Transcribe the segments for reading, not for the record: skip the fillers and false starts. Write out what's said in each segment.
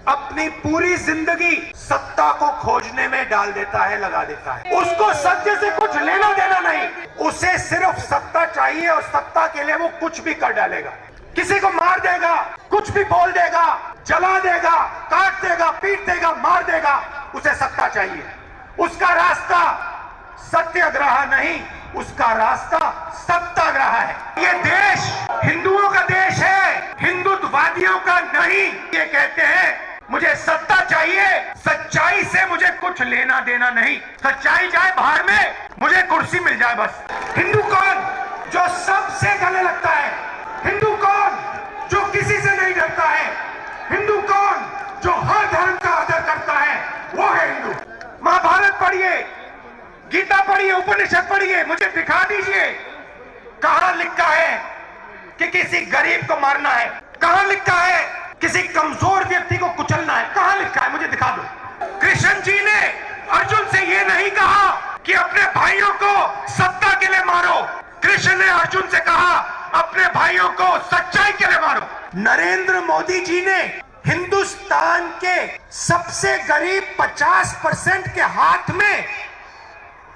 अपनी पूरी जिंदगी सत्ता को खोजने में डाल देता है, लगा देता है। उसको सत्य से कुछ लेना देना नहीं, उसे सिर्फ सत्ता चाहिए और सत्ता के लिए वो कुछ भी कर डालेगा। किसी को मार देगा, कुछ भी बोल देगा, जला देगा, काट देगा, पीट देगा, मार देगा, उसे सत्ता चाहिए। उसका रास्ता सत्याग्रह नहीं, उसका रास्ता सत्याग्रह है। ये देश हिंदुओं का देश है, हिंदुत्ववादियों का नहीं। ये कहते हैं मुझे सत्ता चाहिए, सच्चाई से मुझे कुछ लेना देना नहीं। सच्चाई जाए बाहर में, मुझे कुर्सी मिल जाए बस। हिंदू कौन? जो सबसे गले लगता है। हिंदू कौन? जो किसी से नहीं डरता है। हिंदू कौन? जो हर धर्म का आदर करता है, वो है हिंदू। महाभारत पढ़िए, गीता पढ़िए, उपनिषद पढ़िए, मुझे दिखा दीजिए कहां लिखा है कि किसी गरीब को मारना है, कहां लिखा है किसी कमजोर व्यक्ति को कुचलना है, कहां लिखा है? मुझे दिखा दो। कृष्ण जी ने अर्जुन से यह नहीं कहा कि अपने भाइयों को सत्ता के लिए मारो। कृष्ण ने अर्जुन से कहा अपने भाइयों को सच्चाई के लिए मारो। नरेंद्र मोदी जी ने हिंदुस्तान के सबसे गरीब 50% के हाथ में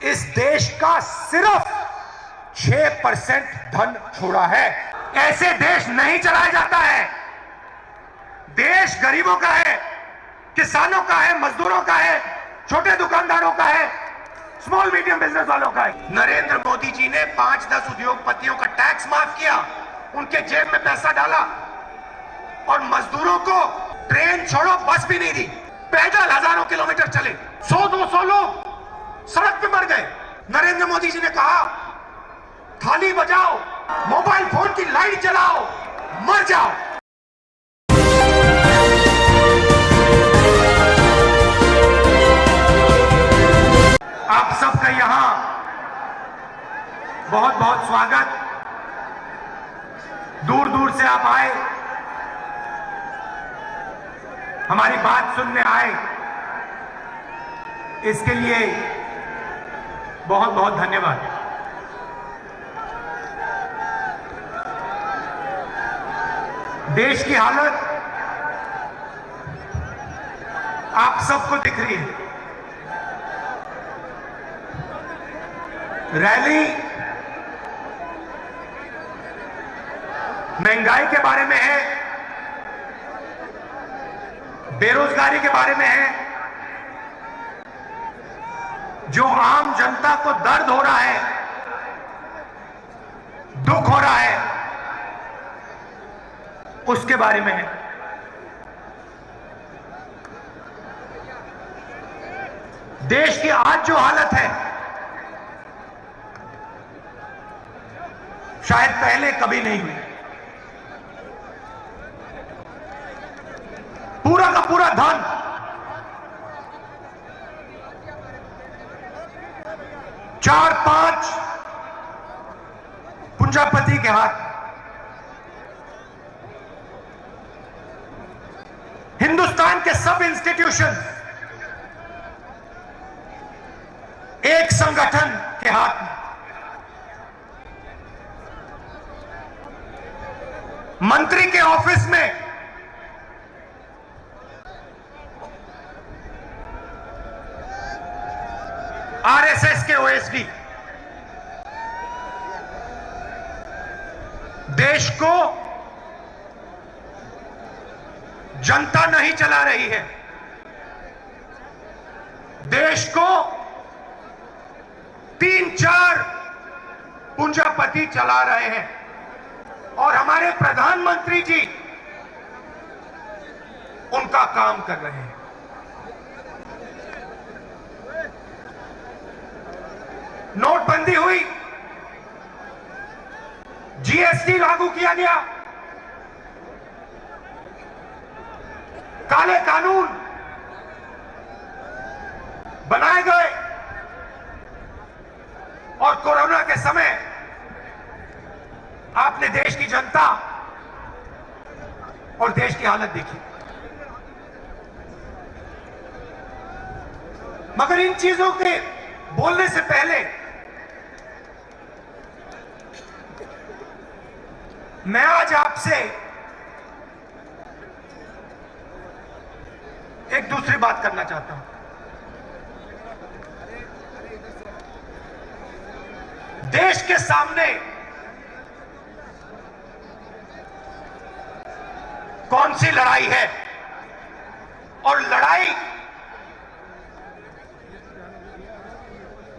इस देश का सिर्फ 6% धन छोड़ा है। ऐसे देश नहीं चलाया जाता है। देश गरीबों का है, किसानों का है, मजदूरों का है, छोटे दुकानदारों का है, स्मॉल मीडियम बिजनेस वालों का है। नरेंद्र मोदी जी ने 5-10 उद्योगपतियों का टैक्स माफ किया, उनके जेब में पैसा डाला और मजदूरों को ट्रेन छोड़ो बस भी नहीं दी। पैदल हजारों किलोमीटर चले, 100-200 लोग सड़क पे मर गए। नरेंद्र मोदी जी ने कहा थाली बजाओ, मोबाइल फोन की लाइट जलाओ, मर जाओ। आप सबका यहां बहुत बहुत स्वागत। दूर दूर से आप आए, हमारी बात सुनने आए, इसके लिए बहुत बहुत धन्यवाद। देश की हालत आप सबको दिख रही है। रैली महंगाई के बारे में है, बेरोजगारी के बारे में है। जो आम जनता को दर्द हो रहा है, दुख हो रहा है, उसके बारे में है। देश की आज जो हालत है, शायद पहले कभी नहीं हुई। पूरा का पूरा धन चार पांच पूंजीपति के हाथ। हिंदुस्तान के सब इंस्टीट्यूशन एक संगठन के हाथ में। मंत्री के ऑफिस में आरएसएस के ओएसडी। देश को जनता नहीं चला रही है, देश को 3-4 पूंजीपति चला रहे हैं। और हमारे प्रधानमंत्री जी उनका काम कर रहे हैं। नोटबंदी हुई, जीएसटी लागू किया गया, काले कानून बनाए गए और कोरोना के समय आपने देश की जनता और देश की हालत देखी। मगर इन चीजों के बोलने से पहले मैं आज आपसे एक दूसरी बात करना चाहता हूं। देश के सामने कौन सी लड़ाई है और लड़ाई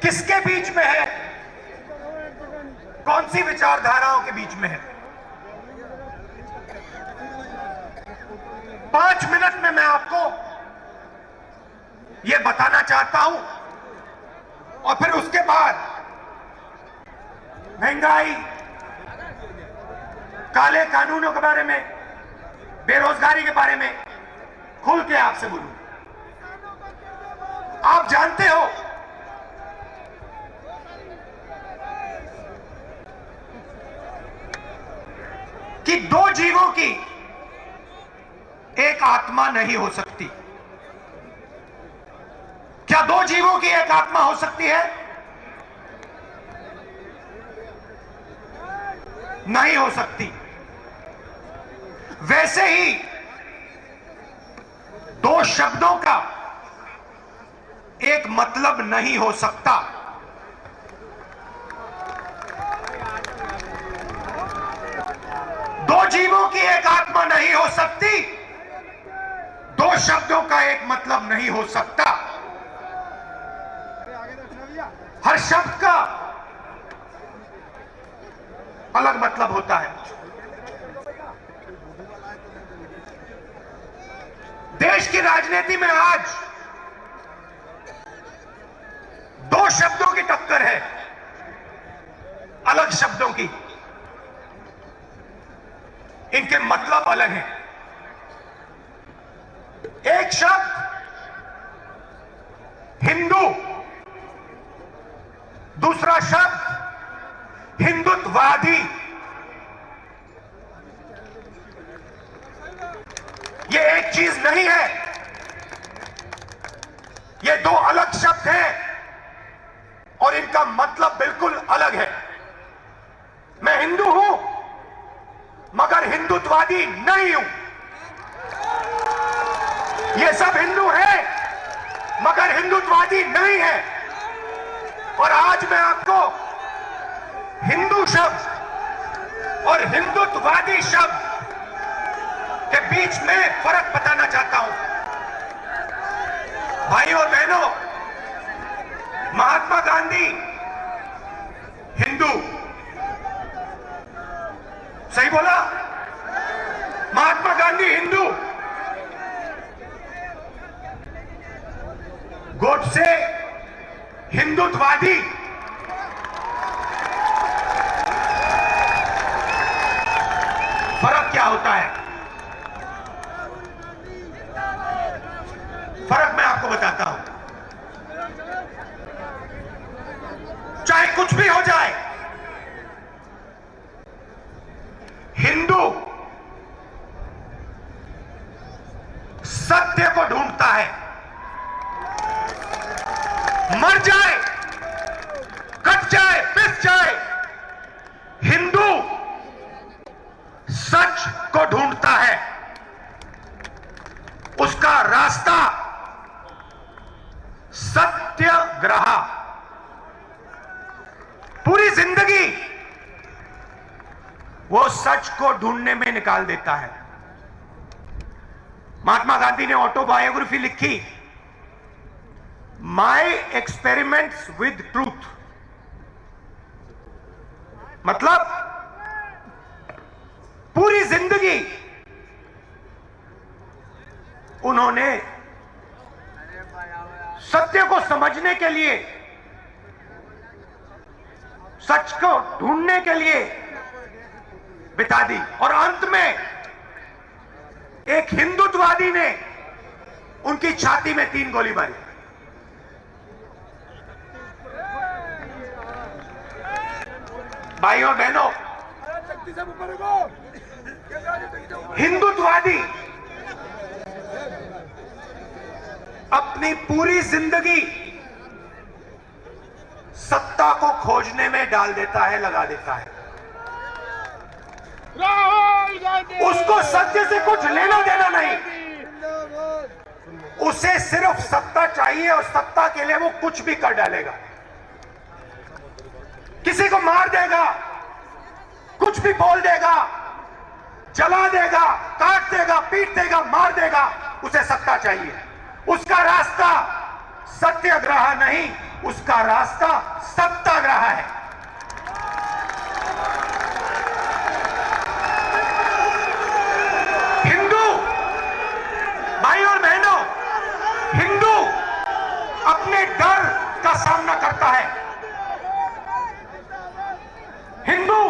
किसके बीच में है, कौन सी विचारधाराओं के बीच में है। 5 मिनट में मैं आपको यह बताना चाहता हूं और फिर उसके बाद महंगाई, काले कानूनों के बारे में, बेरोजगारी के बारे में खुल के आपसे बोलूं। आप जानते हो कि 2 जीवों की एक आत्मा नहीं हो सकती। क्या 2 जीवों की एक आत्मा हो सकती है? नहीं हो सकती। वैसे ही 2 शब्दों का एक मतलब नहीं हो सकता। दो जीवों की एक आत्मा नहीं हो सकती, 2 शब्दों का एक मतलब नहीं हो सकता। हर शब्द का अलग मतलब होता है। देश की राजनीति में आज 2 शब्दों की टक्कर है, अलग शब्दों की। इनके मतलब अलग हैं। एक शब्द हिंदू, दूसरा शब्द हिंदुत्ववादी। ये एक चीज नहीं है, ये 2 अलग शब्द हैं और इनका मतलब बिल्कुल अलग है। मैं हिंदू हूं मगर हिंदुत्ववादी नहीं हूं। ये सब हिंदू हैं मगर हिंदुत्ववादी नहीं है। और आज मैं आपको हिंदू शब्द और हिंदुत्ववादी शब्द के बीच में फर्क बताना चाहता हूं। भाइयों और बहनों, महात्मा गांधी हिंदू, सही बोला? महात्मा गांधी हिंदू, गोडसे हिंदुत्ववादी। फर्क क्या होता है? फर्क मैं आपको बताता हूं। चाहे कुछ भी हो जाए, हिंदू सत्य को ढूंढता है। मर जाए, कट जाए, पिस जाए, हिंदू सच को ढूंढता है। उसका रास्ता सत्याग्रह। पूरी जिंदगी वो सच को ढूंढने में निकाल देता है। महात्मा गांधी ने ऑटोबायोग्राफी लिखी, माई एक्सपेरिमेंट्स विद ट्रूथ। मतलब पूरी जिंदगी उन्होंने सत्य को समझने के लिए, सच को ढूंढने के लिए बिता दी। और अंत में एक हिंदुत्ववादी ने उनकी छाती में 3 गोली मारी। भाइयों बहनों, हिंदुत्ववादी अपनी पूरी जिंदगी सत्ता को खोजने में डाल देता है, लगा देता है। उसको सत्य से कुछ लेना देना नहीं, उसे सिर्फ सत्ता चाहिए और सत्ता के लिए वो कुछ भी कर डालेगा। किसी को मार देगा, कुछ भी बोल देगा, जला देगा, काट देगा, पीट देगा, मार देगा, उसे सत्ता चाहिए। उसका रास्ता सत्याग्रह नहीं, उसका रास्ता सत्याग्रह है। हिंदू भाई और बहनों, हिंदू अपने डर का सामना करता है। हिंदू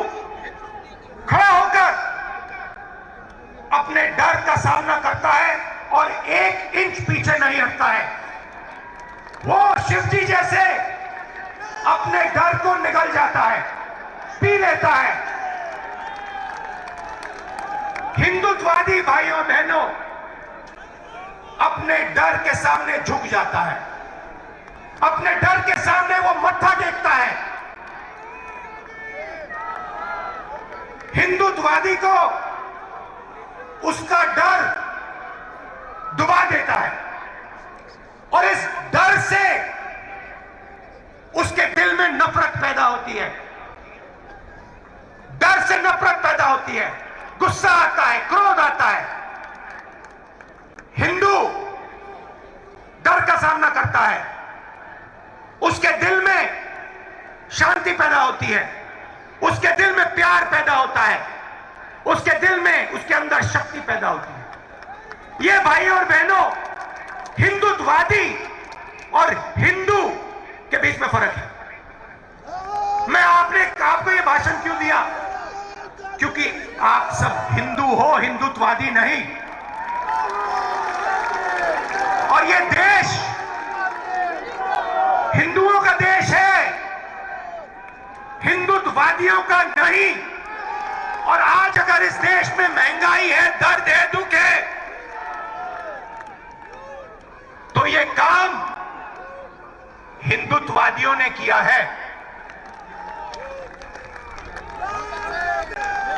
खड़ा होकर अपने डर का सामना करता है और 1 इंच पीछे नहीं हटता है। वो शिवजी जैसे अपने डर को निगल जाता है, पी लेता है। हिंदुत्ववादी भाइयों बहनों अपने डर के सामने झुक जाता है, अपने डर के सामने वो मत्था टेकता है। हिंदुत्ववादी को उसका डर डुबा देता है और इस डर से उसके दिल में नफरत पैदा होती है, डर से नफरत पैदा होती है, गुस्सा आता है, क्रोध आता है। हिंदू डर का सामना करता है, उसके दिल में शांति पैदा होती है, उसके दिल में प्यार पैदा होता है, उसके दिल में, उसके अंदर शक्ति पैदा होती है। ये भाई और बहनों, हिंदुत्ववादी और हिंदू के बीच में फर्क है। मैं आपको ये भाषण क्यों दिया? क्योंकि आप सब हिंदू हो, हिंदुत्ववादी नहीं। और ये देश हिंदुओं का देश है, हिंदुत्ववादियों का नहीं। और आज अगर इस देश में महंगाई है, दर्द है, दुख है, तो ये काम हिंदुत्ववादियों ने किया है।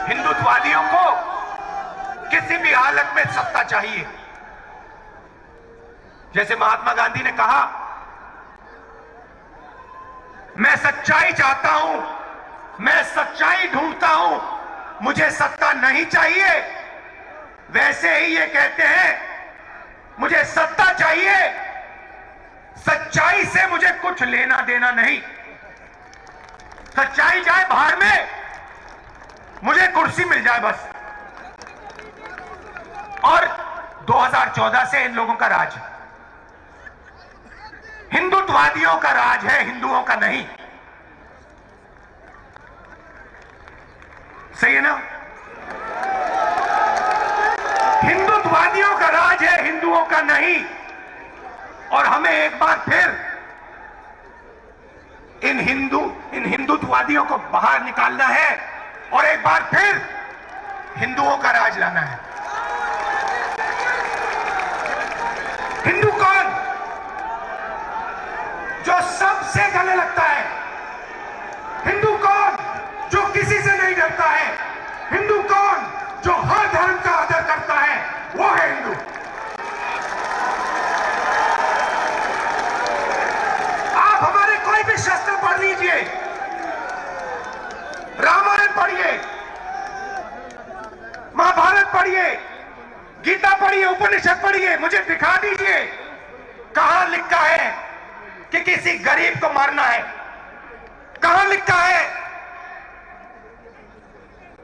हिंदुत्ववादियों को किसी भी हालत में सत्ता चाहिए। जैसे महात्मा गांधी ने कहा, मैं सच्चाई चाहता हूं, मैं सच्चाई ढूंढता हूं, मुझे सत्ता नहीं चाहिए। वैसे ही ये कहते हैं, मुझे सत्ता चाहिए, सच्चाई से मुझे कुछ लेना देना नहीं। सच्चाई जाए बाहर में, मुझे कुर्सी मिल जाए बस। और 2014 से इन लोगों का राज है, हिंदुत्ववादियों का राज है, हिंदुओं का नहीं। सही है ना? हिंदुत्ववादियों का राज है, हिंदुओं का नहीं। और हमें एक बार फिर इन हिंदुत्ववादियों को बाहर निकालना है और एक बार फिर हिंदुओं का राज लाना है। हिंदू कौन? जो सबसे गले लगता है। हिंदू कौन? जो किसी से नहीं डरता है। हिंदू कौन? जो हर धर्म का आदर करता है, वो है हिंदू। आप हमारे कोई भी शास्त्र पढ़ लीजिए, रामायण पढ़िए, महाभारत पढ़िए, गीता पढ़िए, उपनिषद पढ़िए, मुझे दिखा दीजिए कहां लिखा है कि किसी गरीब को मारना है। कहां लिखा है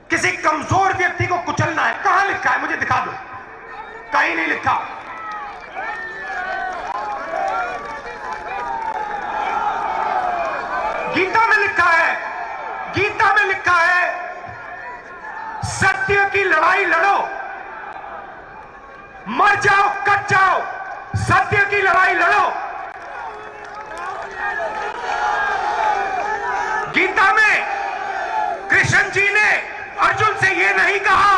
किसी कमजोर व्यक्ति को कुचलना है? कहां लिखा है? मुझे दिखा दो। कहीं नहीं लिखा। गीता में लिखा है, गीता में लिखा है, सत्य की लड़ाई लड़ो, मर जाओ, कट जाओ, सत्य की लड़ाई लड़ो। गीता में कृष्ण जी ने अर्जुन से यह नहीं कहा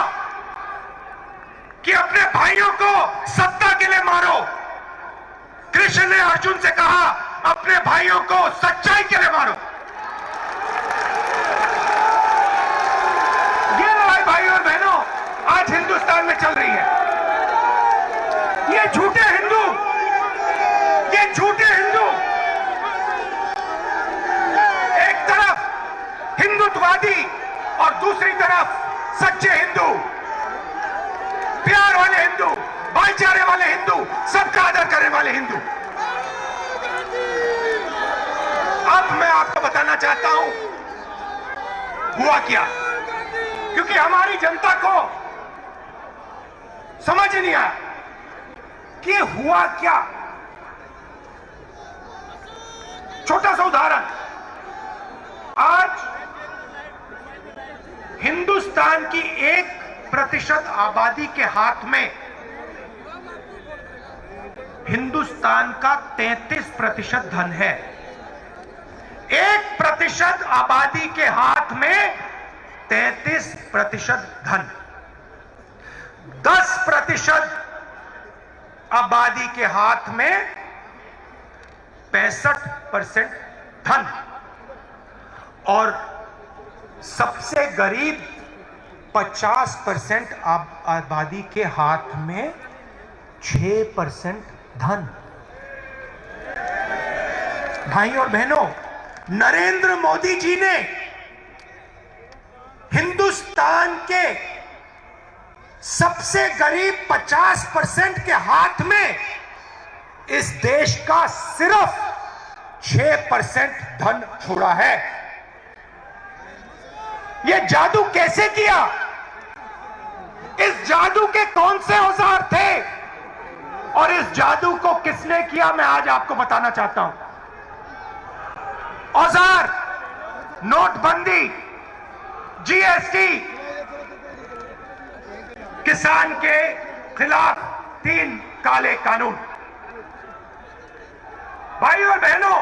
कि अपने भाइयों को सत्ता के लिए मारो। कृष्ण ने अर्जुन से कहा, अपने भाइयों को सच्चाई के लिए मारो। ये लड़ाई भाइयों और बहनों आज हिंदुस्तान में चल रही है। ये झूठे हिंदू चाहता हूं हुआ क्या, क्योंकि हमारी जनता को समझ नहीं आया कि हुआ क्या। छोटा सा उदाहरण, आज हिंदुस्तान की 1% आबादी के हाथ में हिंदुस्तान का 33% धन है। 1% आबादी के हाथ में 33% धन, 10% आबादी के हाथ में 65% धन, और सबसे गरीब 50% आबादी के हाथ में 6% धन। भाई और बहनों, नरेंद्र मोदी जी ने हिंदुस्तान के सबसे गरीब 50% के हाथ में इस देश का सिर्फ 6% धन छोड़ा है। यह जादू कैसे किया? इस जादू के कौन से औजार थे और इस जादू को किसने किया, मैं आज आपको बताना चाहता हूं। औजार नोटबंदी, जीएसटी, किसान के खिलाफ 3 काले कानून। भाई और बहनों,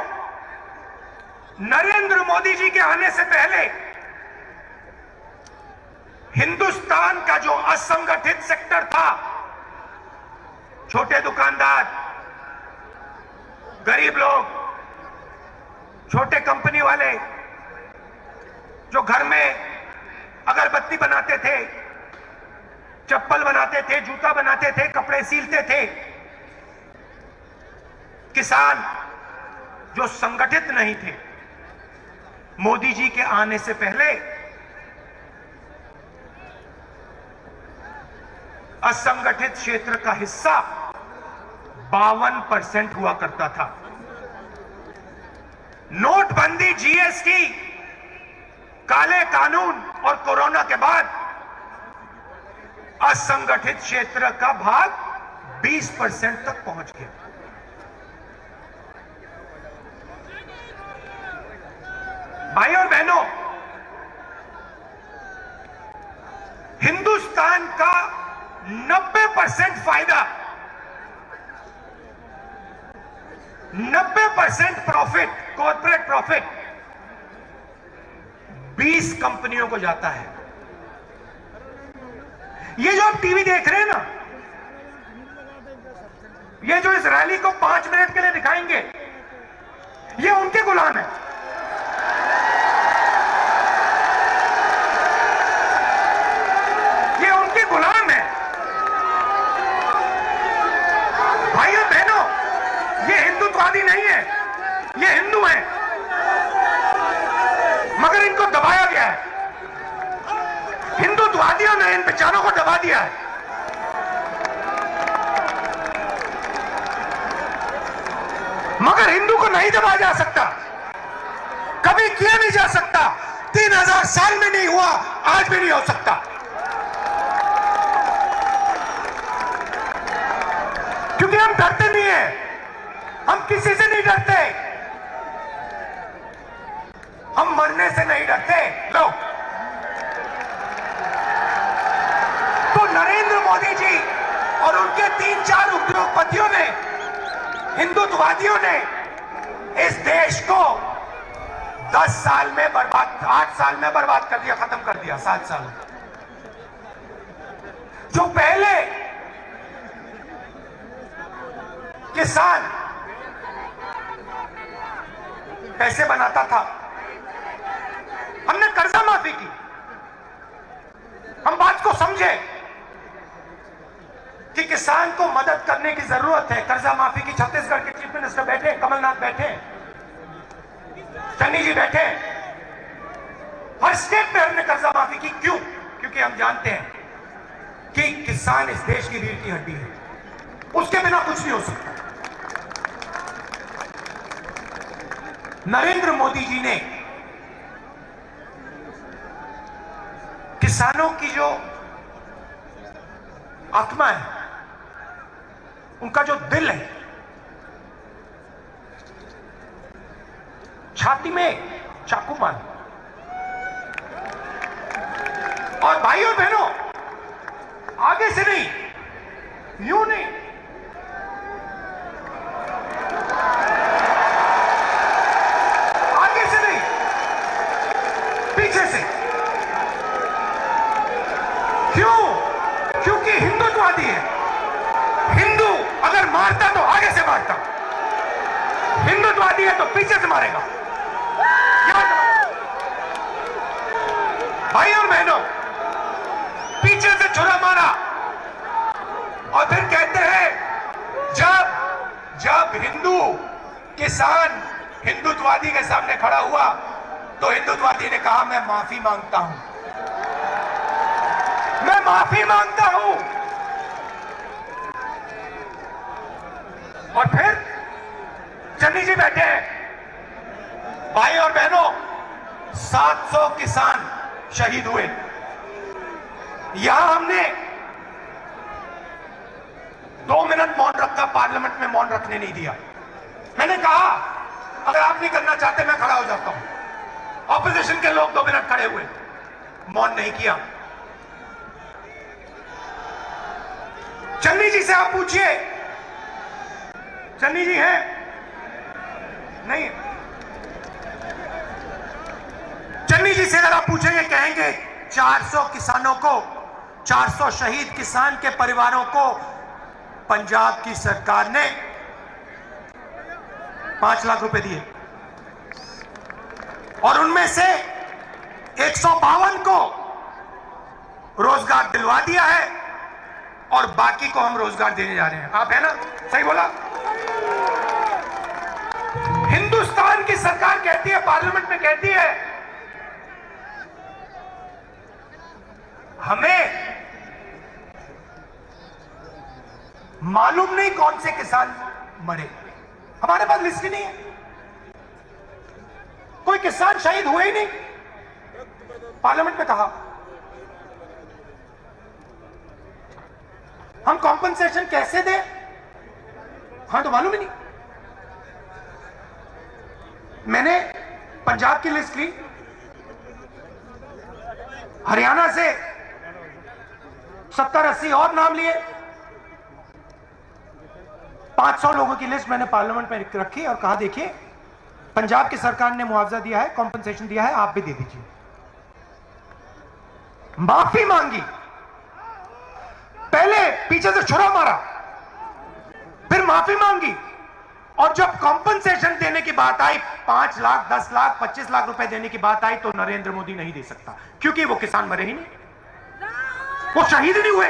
नरेंद्र मोदी जी के आने से पहले हिंदुस्तान का जो असंगठित सेक्टर था, छोटे दुकानदार, गरीब लोग, छोटे कंपनी वाले जो घर में अगरबत्ती बनाते थे, चप्पल बनाते थे, जूता बनाते थे, कपड़े सीलते थे, किसान जो संगठित नहीं थे, मोदी जी के आने से पहले असंगठित क्षेत्र का हिस्सा 52% हुआ करता था। नोटबंदी, जीएसटी, काले कानून और कोरोना के बाद असंगठित क्षेत्र का भाग 20% तक पहुंच गया। भाई और बहनों, हिंदुस्तान का 90% फायदा, 90% प्रॉफिट, कॉर्पोरेट प्रॉफिट 20 कंपनियों को जाता है। ये जो आप टीवी देख रहे हैं ना, ये जो इस रैली को 5 मिनट के लिए दिखाएंगे, ये उनके गुलाम है। ये उनके गुलाम है। भाइयों बहनों, ये हिंदुत्ववादी नहीं है, ये हिंदू हैं, मगर इनको दबाया गया है। हिंदुत्ववादियों ने इन बेचारों को दबा दिया है। मगर हिंदू को नहीं दबाया जा सकता, कभी किया नहीं जा सकता। 3000 साल में नहीं हुआ, आज भी नहीं हो सकता। क्योंकि हम डरते नहीं हैं, हम किसी से नहीं डरते, हम मरने से नहीं डरते। लो, तो नरेंद्र मोदी जी और उनके 3-4 उद्योगपतियों ने, हिंदुत्ववादियों ने इस देश को 10 साल में बर्बाद, 8 साल में बर्बाद कर दिया, खत्म कर दिया। 7 साल जो पहले किसान पैसे बनाता था, हमने कर्जा माफी की। हम बात को समझे कि किसान को मदद करने की जरूरत है। कर्जा माफी की छत्तीसगढ़ के चीफ मिनिस्टर बैठे, कमलनाथ बैठे, चन्नी जी बैठे, हर स्टेट में हमने कर्जा माफी की। क्यों? क्योंकि हम जानते हैं कि किसान इस देश की रीढ़ की हड्डी है, उसके बिना कुछ नहीं हो सकता। नरेंद्र मोदी जी ने किसानों की जो आत्मा है, उनका जो दिल है, छाती में चाकू मार। और भाई और बहनों, आगे से नहीं, यूं नहीं, आगे से नहीं, पीछे से। क्यों? क्योंकि हिंदुत्ववादी है। हिंदू अगर मारता तो आगे से मारता, हिंदुत्ववादी है तो पीछे से मारेगा। भाई और बहनों, पीछे से छुरा मारा और फिर कहते हैं जब हिंदू किसान हिंदुत्ववादी के सामने खड़ा हुआ तो हिंदुत्ववादी ने कहा मैं माफी मांगता हूं, मैं माफी मांगता हूं। और फिर चन्नी जी बैठे हैं। भाई और बहनों, 700 किसान शहीद हुए। यहां हमने 2 मिनट मौन रखा, पार्लियामेंट में मौन रखने नहीं दिया। मैंने कहा अगर आप नहीं करना चाहते मैं खड़ा हो जाता हूं। ऑपोजिशन के लोग 2 मिनट खड़े हुए, मौन नहीं किया। चन्नी जी से आप पूछिए, चन्नी जी हैं? नहीं। चन्नी जी से अगर आप पूछेंगे, कहेंगे 400 किसानों को, 400 शहीद किसान के परिवारों को पंजाब की सरकार ने 5 लाख रुपए दिए और उनमें से 152 को रोजगार दिलवा दिया है और बाकी को हम रोजगार देने जा रहे हैं। आप है ना? सही बोला। हिंदुस्तान की सरकार कहती है, पार्लियामेंट में कहती है, हमें मालूम नहीं कौन से किसान मरे, हमारे पास लिस्ट ही नहीं है, कोई किसान शहीद हुए ही नहीं। पार्लियामेंट में कहा हम कॉम्पनसेशन कैसे दें, हाँ तो मालूम ही नहीं। मैंने पंजाब की लिस्ट ली, हरियाणा से 70-80 और नाम लिए, 500 लोगों की लिस्ट मैंने पार्लियामेंट में रखी और कहा देखिए पंजाब की सरकार ने मुआवजा दिया है, कॉम्पनसेशन दिया है, आप भी दे दीजिए। माफी मांगी, पहले पीछे से छुरा मारा, फिर माफी मांगी और जब कॉम्पनसेशन देने की बात आई, 5 लाख, 10 लाख, 25 लाख रुपए देने की बात आई तो नरेंद्र मोदी नहीं दे सकता, क्योंकि वो किसान मरे ही नहीं, वो शहीद नहीं हुए।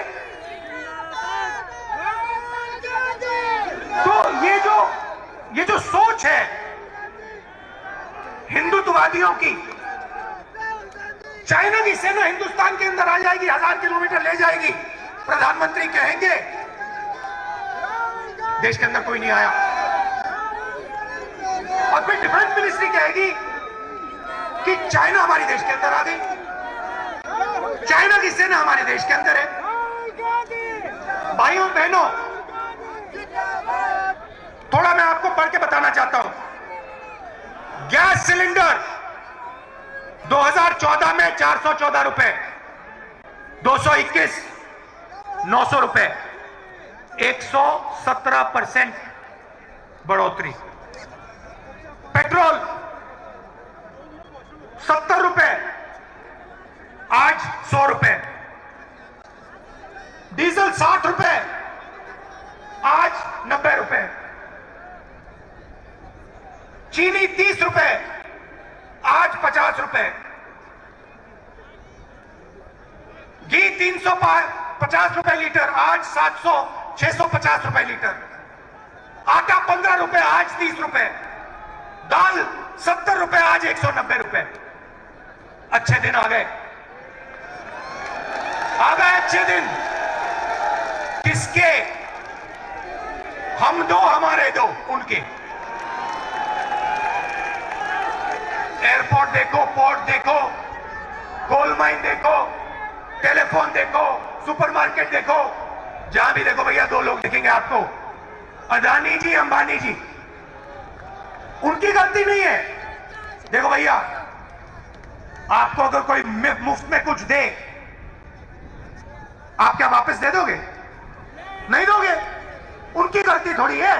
तो ये जो सोच है हिंदुत्ववादियों की, चाइना की सेना हिंदुस्तान के अंदर आ जाएगी, 1000 किलोमीटर ले जाएगी, प्रधानमंत्री कहेंगे देश के अंदर कोई नहीं आया, और फिर डिफेंस मिनिस्ट्री कहेगी कि चाइना हमारे देश के अंदर आ गई, चाइना की सेना हमारे देश के अंदर है। भाइयों बहनों, थोड़ा मैं आपको पढ़ के बताना चाहता हूं। गैस सिलेंडर 2014 में 414 रुपए, 221 900 रुपए, 117% बढ़ोतरी। पेट्रोल 70 रुपए, आज 100 रुपए। डीजल 60 रुपए, आज 90 रुपए। चीनी 30 रुपए, आज 50 रुपए। घी 350 रुपए लीटर, आज 650 रुपए लीटर। आटा 15 रुपए, आज 30 रुपए। दाल 70 रुपए, आज 190 रुपए। अच्छे दिन आ गए, अच्छे दिन। किसके? हम दो, हमारे दो, उनके। एयरपोर्ट देखो, पोर्ट देखो, कोल माइन देखो, टेलीफोन देखो, सुपरमार्केट देखो, जहां भी देखो भैया दो लोग दिखेंगे आपको, अदानी जी, अंबानी जी। उनकी गलती नहीं है। देखो भैया, आपको अगर कोई मुफ्त में कुछ दे, आप क्या वापस दे दोगे? नहीं दोगे। उनकी गलती थोड़ी है,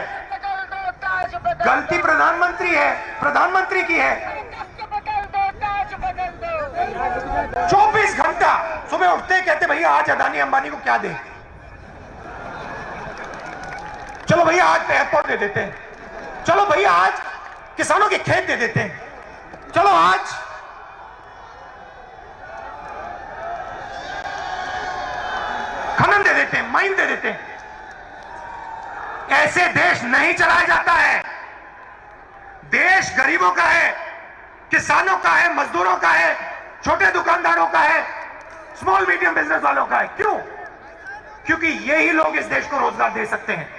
गलती प्रधानमंत्री है, प्रधानमंत्री की है। 24 घंटा सुबह उठते कहते भैया आज अदानी अंबानी को क्या दे, चलो भैया आज एयरपोर्ट दे देते हैं, चलो भैया आज किसानों के खेत दे देते हैं, चलो आज खनन दे देते हैं, माइन दे देते हैं। ऐसे देश नहीं चलाया जाता है। देश गरीबों का है, किसानों का है, मजदूरों का है, छोटे दुकानदारों का है, स्मॉल मीडियम बिजनेस वालों का है। क्यों? क्योंकि यही लोग इस देश को रोजगार दे सकते हैं।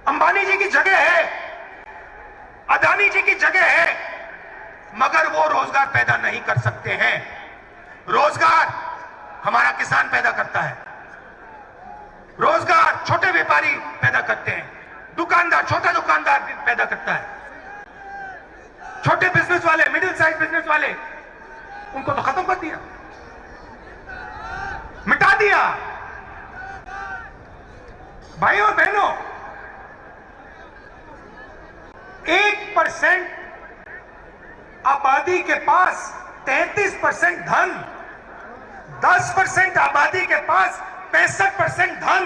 अंबानी जी की जगह है, अदानी जी की जगह है, मगर वो रोजगार पैदा नहीं कर सकते हैं। रोजगार हमारा किसान पैदा करता है, रोजगार छोटे व्यापारी पैदा करते हैं, दुकानदार, छोटा दुकानदार भी पैदा करता है। छोटे बिजनेस वाले, मिडिल साइज बिजनेस वाले, उनको तो खत्म कर दिया, मिटा दिया। भाइयों और बहनों, 1% आबादी के पास 33% धन, 10% आबादी के पास 65% धन,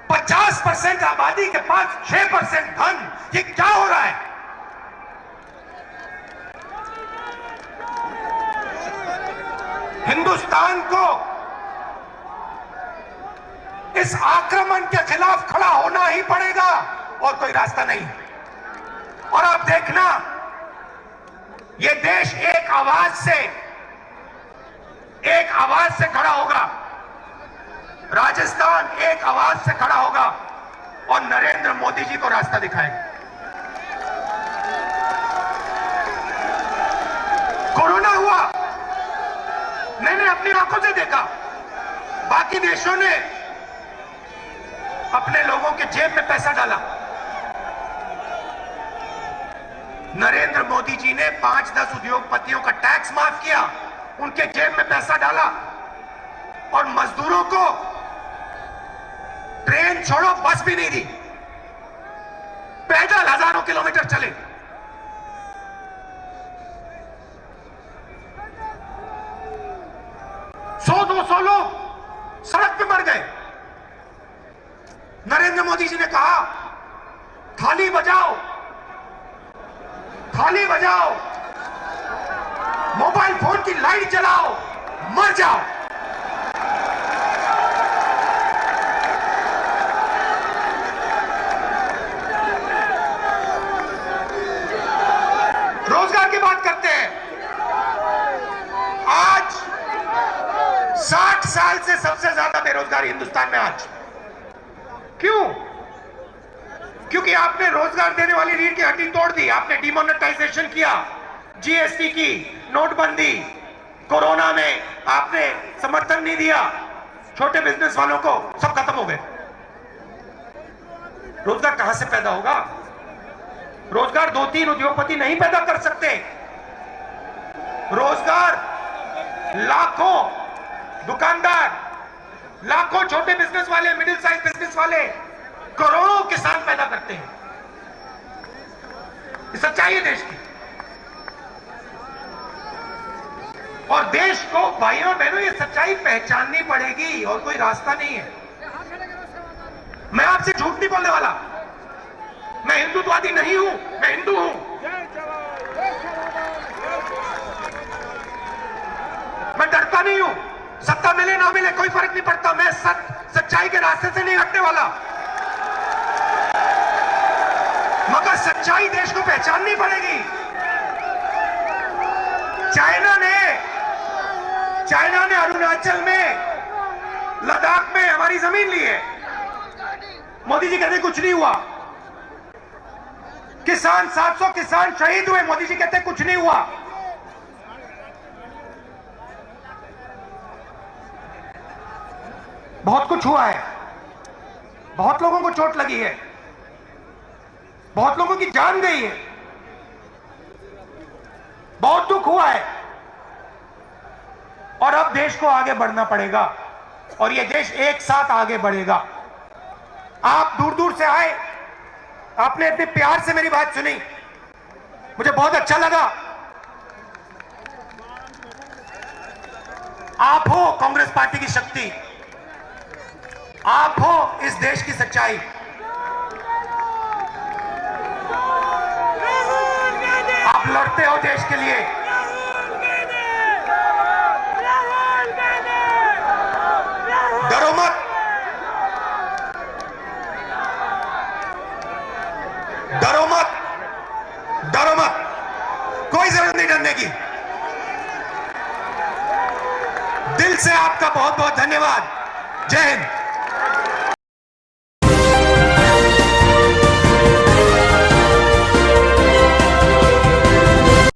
50% आबादी के पास 6% धन। ये क्या हो रहा है? हिंदुस्तान को इस आक्रमण के खिलाफ खड़ा होना ही पड़ेगा और कोई रास्ता नहीं। और आप देखना, ये देश एक आवाज से खड़ा होगा। राजस्थान एक आवाज से खड़ा होगा और नरेंद्र मोदी जी को रास्ता दिखाएगा। कोरोना हुआ, मैंने अपनी आंखों से देखा। बाकी देशों ने अपने लोगों के जेब में पैसा डाला। नरेंद्र मोदी जी ने 5-10 उद्योगपतियों का टैक्स माफ किया, उनके जेब में पैसा डाला और मजदूरों को ट्रेन छोड़ो बस भी नहीं दी, पैदल हजारों किलोमीटर चले। सौ 200 लोग सड़क पे मर गए। नरेंद्र मोदी जी ने कहा, थाली बजाओ, थाली बजाओ, मोबाइल फोन की लाइट जलाओ, मर जाओ। रोजगार की बात करते हैं। आज 60 साल से सबसे ज्यादा बेरोजगारी हिंदुस्तान में आज। क्यों? क्योंकि आपने रोजगार देने वाली रीढ़ की हड्डी तोड़ दी। आपने डिमोनेटाइजेशन किया, जीएसटी की, नोटबंदी, कोरोना में आपने समर्थन नहीं दिया, छोटे बिजनेस वालों को, सब खत्म हो गए। रोजगार कहां से पैदा होगा? रोजगार 2-3 उद्योगपति नहीं पैदा कर सकते। रोजगार लाखों दुकानदार, लाखों छोटे बिजनेस वाले, मिडिल साइज बिजनेस वाले, करोड़ों किसान पैदा करते हैं। ये सच्चाई है देश की। और देश को, भाइयों और बहनों, ये सच्चाई पहचाननी पड़ेगी और कोई रास्ता नहीं है। मैं आपसे झूठ नहीं बोलने वाला। मैं हिंदुत्ववादी नहीं हूं, मैं हिंदू हूं। मैं डरता नहीं हूं। सत्ता मिले ना मिले कोई फर्क नहीं पड़ता। मैं सच्चाई के रास्ते से नहीं हटने वाला। मगर सच्चाई देश को पहचाननी पड़ेगी। चाइना ने अरुणाचल में, लद्दाख में हमारी जमीन ली है। मोदी जी कहते कुछ नहीं हुआ। किसान, 700 किसान शहीद हुए, मोदी जी कहते कुछ नहीं हुआ। बहुत कुछ हुआ है, बहुत लोगों को चोट लगी है, बहुत लोगों की जान गई है, बहुत दुख हुआ है, और अब देश को आगे बढ़ना पड़ेगा और यह देश एक साथ आगे बढ़ेगा। आप दूर दूर से आए, आपने इतने प्यार से मेरी बात सुनी, मुझे बहुत अच्छा लगा। आप हो कांग्रेस पार्टी की शक्ति, आप हो इस देश की सच्चाई। आप लड़ते हो देश के लिए, डरो मत, डरो मत, डरो मत, कोई जरूरत नहीं डरने की। दिल से आपका बहुत बहुत धन्यवाद। जय हिंद।